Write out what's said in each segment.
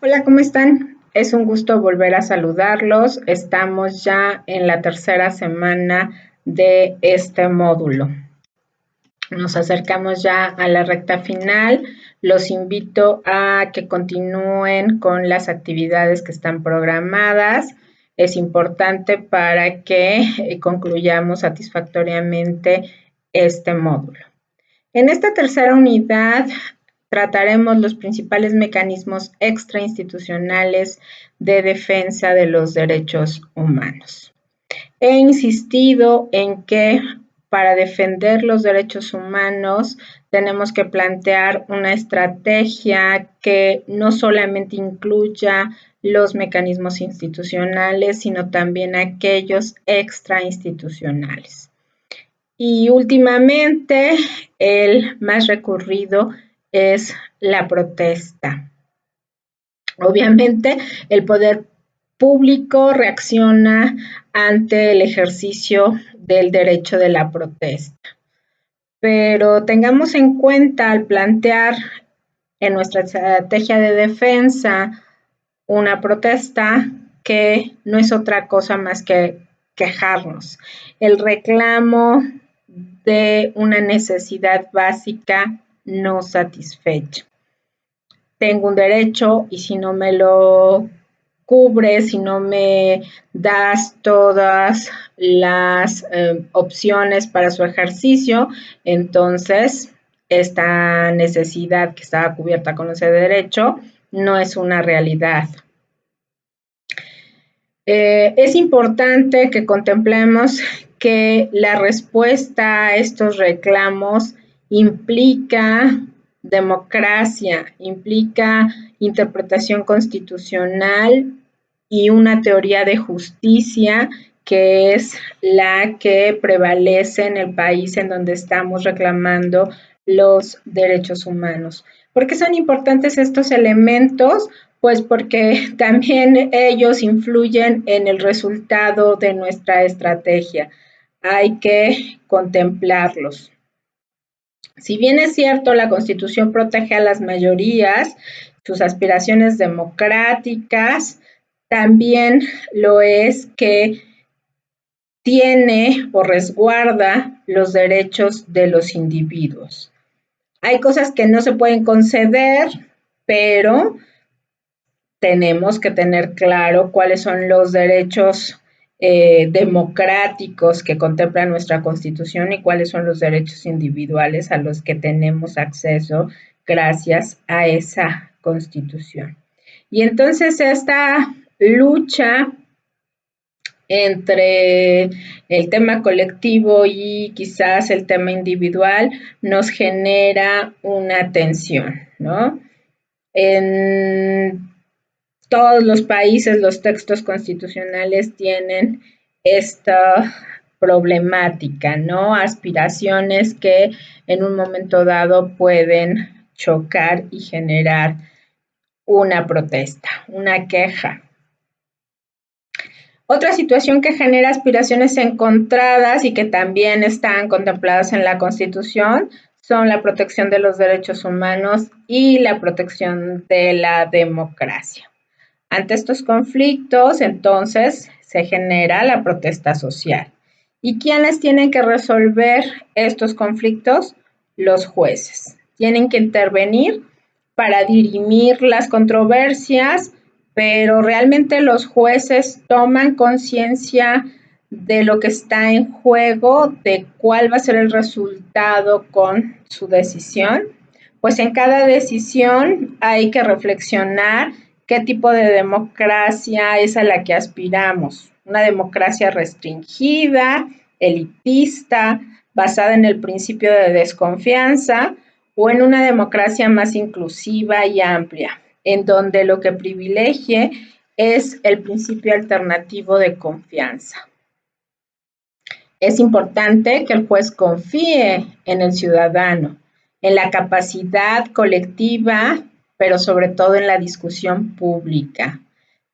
Hola, ¿cómo están? Es un gusto volver a saludarlos. Estamos ya en la tercera semana de este módulo. Nos acercamos ya a la recta final. Los invito a que continúen con las actividades que están programadas. Es importante para que concluyamos satisfactoriamente este módulo. En esta tercera unidad trataremos los principales mecanismos extrainstitucionales de defensa de los derechos humanos. He insistido en que para defender los derechos humanos tenemos que plantear una estrategia que no solamente incluya los mecanismos institucionales, sino también aquellos extrainstitucionales. Y últimamente el más recurrido es la protesta. Obviamente el poder público reacciona ante el ejercicio del derecho de la protesta. Pero tengamos en cuenta al plantear en nuestra estrategia de defensa una protesta que no es otra cosa más que quejarnos. El reclamo de una necesidad básica no satisfecha. Tengo un derecho y si no me lo cubres, si no me das todas las opciones para su ejercicio, entonces esta necesidad que estaba cubierta con ese derecho no es una realidad. Es importante que contemplemos que la respuesta a estos reclamos implica democracia, implica interpretación constitucional y una teoría de justicia que es la que prevalece en el país en donde estamos reclamando los derechos humanos. ¿Por qué son importantes estos elementos? Pues porque también ellos influyen en el resultado de nuestra estrategia. Hay que contemplarlos. Si bien es cierto, la Constitución protege a las mayorías, sus aspiraciones democráticas, también lo es que tiene o resguarda los derechos de los individuos. Hay cosas que no se pueden conceder, pero tenemos que tener claro cuáles son los derechos democráticos que contempla nuestra Constitución y cuáles son los derechos individuales a los que tenemos acceso gracias a esa Constitución. Y entonces esta lucha entre el tema colectivo y quizás el tema individual nos genera una tensión, ¿no? En todos los países los textos constitucionales tienen esta problemática, ¿no? Aspiraciones que en un momento dado pueden chocar y generar una protesta, una queja. Otra situación que genera aspiraciones encontradas y que también están contempladas en la Constitución son la protección de los derechos humanos y la protección de la democracia. Ante estos conflictos, entonces, se genera la protesta social. ¿Y quiénes tienen que resolver estos conflictos? Los jueces. Tienen que intervenir para dirimir las controversias, pero realmente los jueces toman conciencia de lo que está en juego, de cuál va a ser el resultado con su decisión. Pues en cada decisión hay que reflexionar qué tipo de democracia es a la que aspiramos. Una democracia restringida, elitista, basada en el principio de desconfianza, o en una democracia más inclusiva y amplia, en donde lo que privilegie es el principio alternativo de confianza. Es importante que el juez confíe en el ciudadano, en la capacidad colectiva, pero sobre todo en la discusión pública.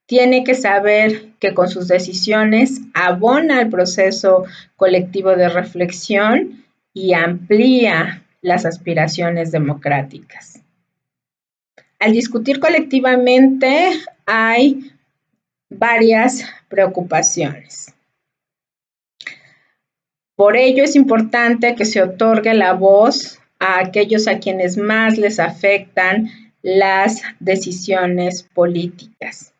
Tiene que saber que con sus decisiones abona el proceso colectivo de reflexión y amplía las aspiraciones democráticas. al discutir colectivamente hay varias preocupaciones. Por ello es importante que se otorgue la voz a aquellos a quienes más les afectan las decisiones políticas.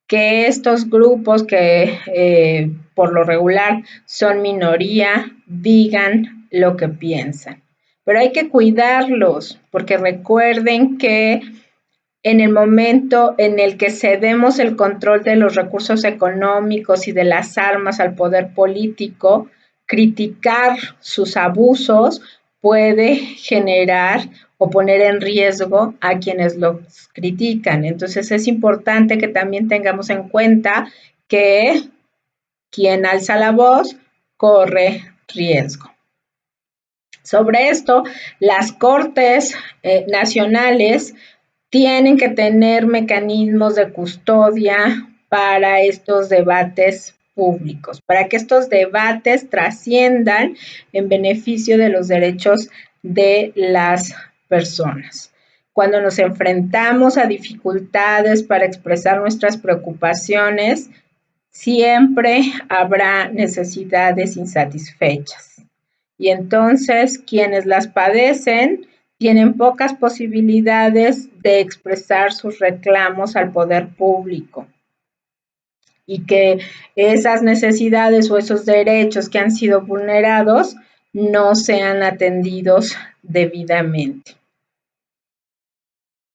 Que estos grupos que por lo regular son minoría digan lo que piensan. Pero hay que cuidarlos porque recuerden que en el momento en el que cedemos el control de los recursos económicos y de las armas al poder político, criticar sus abusos puede generar o poner en riesgo a quienes los critican. Entonces es importante que también tengamos en cuenta que quien alza la voz corre riesgo. Sobre esto, las cortes nacionales tienen que tener mecanismos de custodia para estos debates públicos, para que estos debates trasciendan en beneficio de los derechos de las personas. Cuando nos enfrentamos a dificultades para expresar nuestras preocupaciones, siempre habrá necesidades insatisfechas. Y entonces quienes las padecen tienen pocas posibilidades de expresar sus reclamos al poder público y que esas necesidades o esos derechos que han sido vulnerados no sean atendidos debidamente.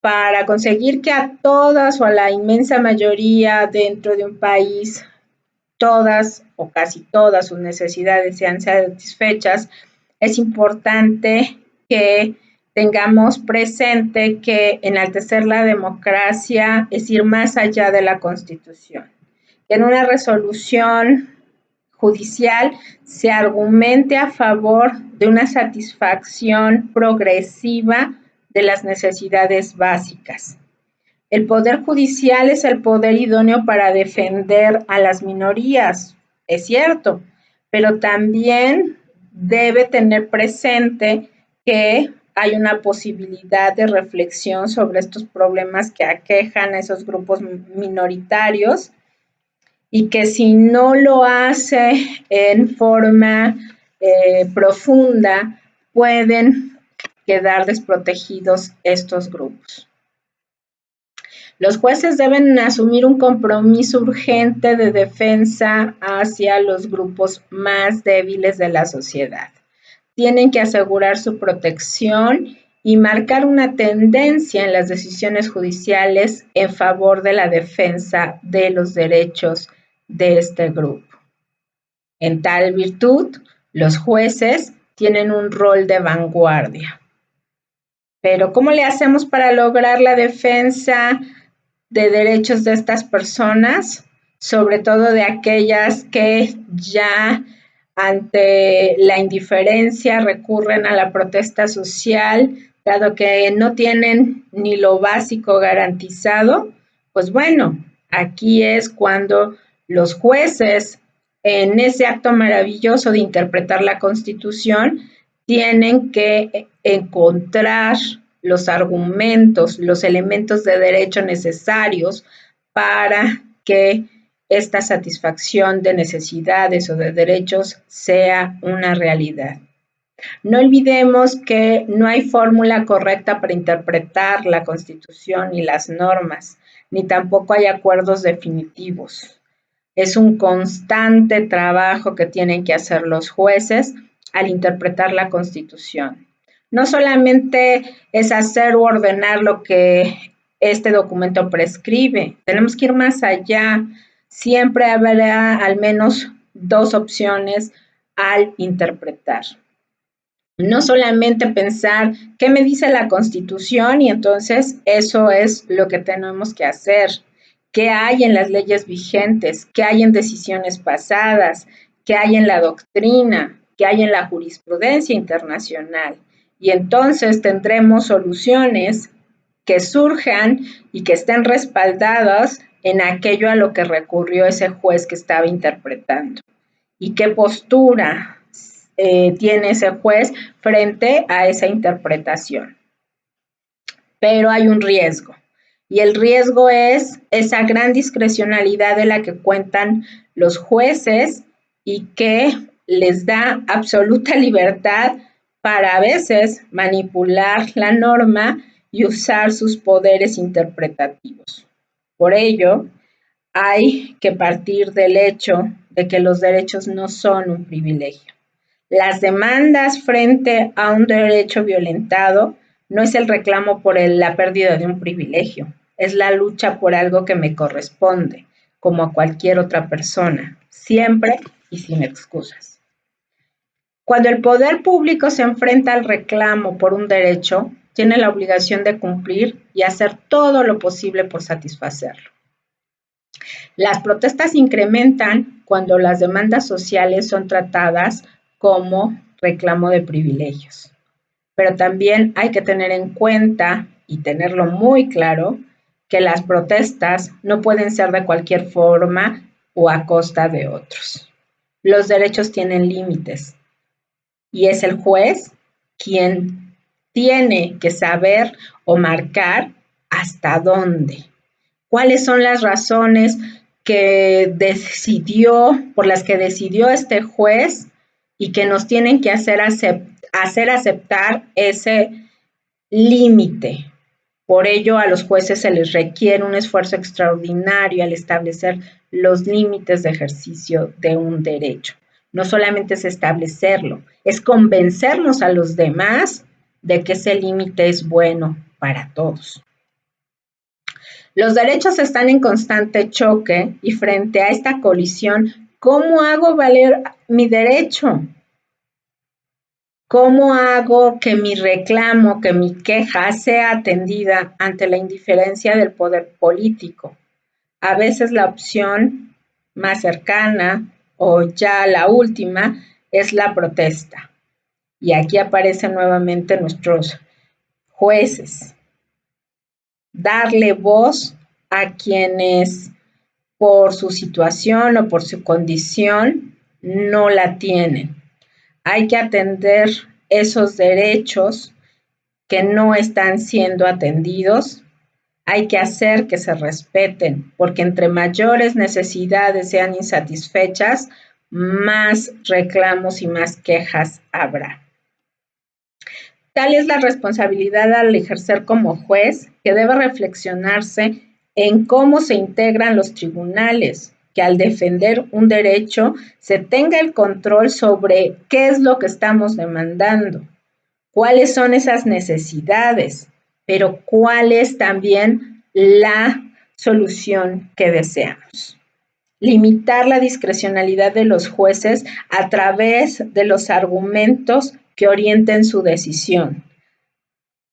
Para conseguir que a todas o a la inmensa mayoría dentro de un país, todas o casi todas sus necesidades sean satisfechas, es importante que tengamos presente que enaltecer la democracia es ir más allá de la Constitución. Que en una resolución judicial se argumente a favor de una satisfacción progresiva de las necesidades básicas. El Poder Judicial es el poder idóneo para defender a las minorías, es cierto, pero también debe tener presente que hay una posibilidad de reflexión sobre estos problemas que aquejan a esos grupos minoritarios y que si no lo hace en forma profunda, pueden quedar desprotegidos estos grupos. Los jueces deben asumir un compromiso urgente de defensa hacia los grupos más débiles de la sociedad. Tienen que asegurar su protección y marcar una tendencia en las decisiones judiciales en favor de la defensa de los derechos de este grupo. En tal virtud, los jueces tienen un rol de vanguardia. Pero ¿cómo le hacemos para lograr la defensa de derechos de estas personas, sobre todo de aquellas que ya ante la indiferencia recurren a la protesta social, dado que no tienen ni lo básico garantizado? Pues bueno, aquí es cuando los jueces, en ese acto maravilloso de interpretar la Constitución, tienen que encontrar los argumentos, los elementos de derecho necesarios para que esta satisfacción de necesidades o de derechos sea una realidad. No olvidemos que no hay fórmula correcta para interpretar la Constitución y las normas, ni tampoco hay acuerdos definitivos. Es un constante trabajo que tienen que hacer los jueces al interpretar la Constitución. No solamente es hacer o ordenar lo que este documento prescribe, tenemos que ir más allá. Siempre habrá al menos dos opciones al interpretar. No solamente pensar qué me dice la Constitución y entonces eso es lo que tenemos que hacer. ¿Qué hay en las leyes vigentes? ¿Qué hay en decisiones pasadas? ¿Qué hay en la doctrina? ¿Qué hay en la jurisprudencia internacional? Y entonces tendremos soluciones que surjan y que estén respaldadas en aquello a lo que recurrió ese juez que estaba interpretando. ¿Y qué postura tiene ese juez frente a esa interpretación? Pero hay un riesgo. Y el riesgo es esa gran discrecionalidad de la que cuentan los jueces y que les da absoluta libertad para a veces manipular la norma y usar sus poderes interpretativos. Por ello, hay que partir del hecho de que los derechos no son un privilegio. Las demandas frente a un derecho violentado no es el reclamo por la pérdida de un privilegio, es la lucha por algo que me corresponde, como a cualquier otra persona, siempre y sin excusas. Cuando el poder público se enfrenta al reclamo por un derecho, tiene la obligación de cumplir y hacer todo lo posible por satisfacerlo. Las protestas incrementan cuando las demandas sociales son tratadas como reclamo de privilegios. Pero también hay que tener en cuenta y tenerlo muy claro que las protestas no pueden ser de cualquier forma o a costa de otros. Los derechos tienen límites y es el juez quien tiene que saber o marcar hasta dónde. ¿Cuáles son las razones por las que decidió este juez y que nos tienen que hacer aceptar ese límite? Por ello, a los jueces se les requiere un esfuerzo extraordinario al establecer los límites de ejercicio de un derecho. No solamente es establecerlo, es convencernos a los demás de que ese límite es bueno para todos. Los derechos están en constante choque y frente a esta colisión, ¿cómo hago valer mi derecho? ¿Cómo hago que mi reclamo, que mi queja sea atendida ante la indiferencia del poder político? A veces la opción más cercana o ya la última es la protesta. Y aquí aparecen nuevamente nuestros jueces. Darle voz a quienes por su situación o por su condición no la tienen. Hay que atender esos derechos que no están siendo atendidos. Hay que hacer que se respeten, porque entre mayores necesidades sean insatisfechas, más reclamos y más quejas habrá. Tal es la responsabilidad al ejercer como juez que debe reflexionarse en cómo se integran los tribunales, que al defender un derecho se tenga el control sobre qué es lo que estamos demandando, cuáles son esas necesidades, pero cuál es también la solución que deseamos. Limitar la discrecionalidad de los jueces a través de los argumentos que orienten su decisión.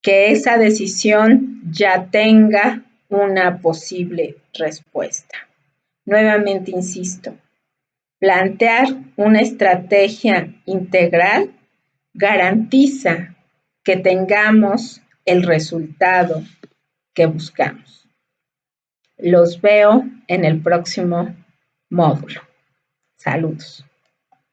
Que esa decisión ya tenga una posible respuesta. Nuevamente insisto, plantear una estrategia integral garantiza que tengamos el resultado que buscamos. Los veo en el próximo módulo. Saludos.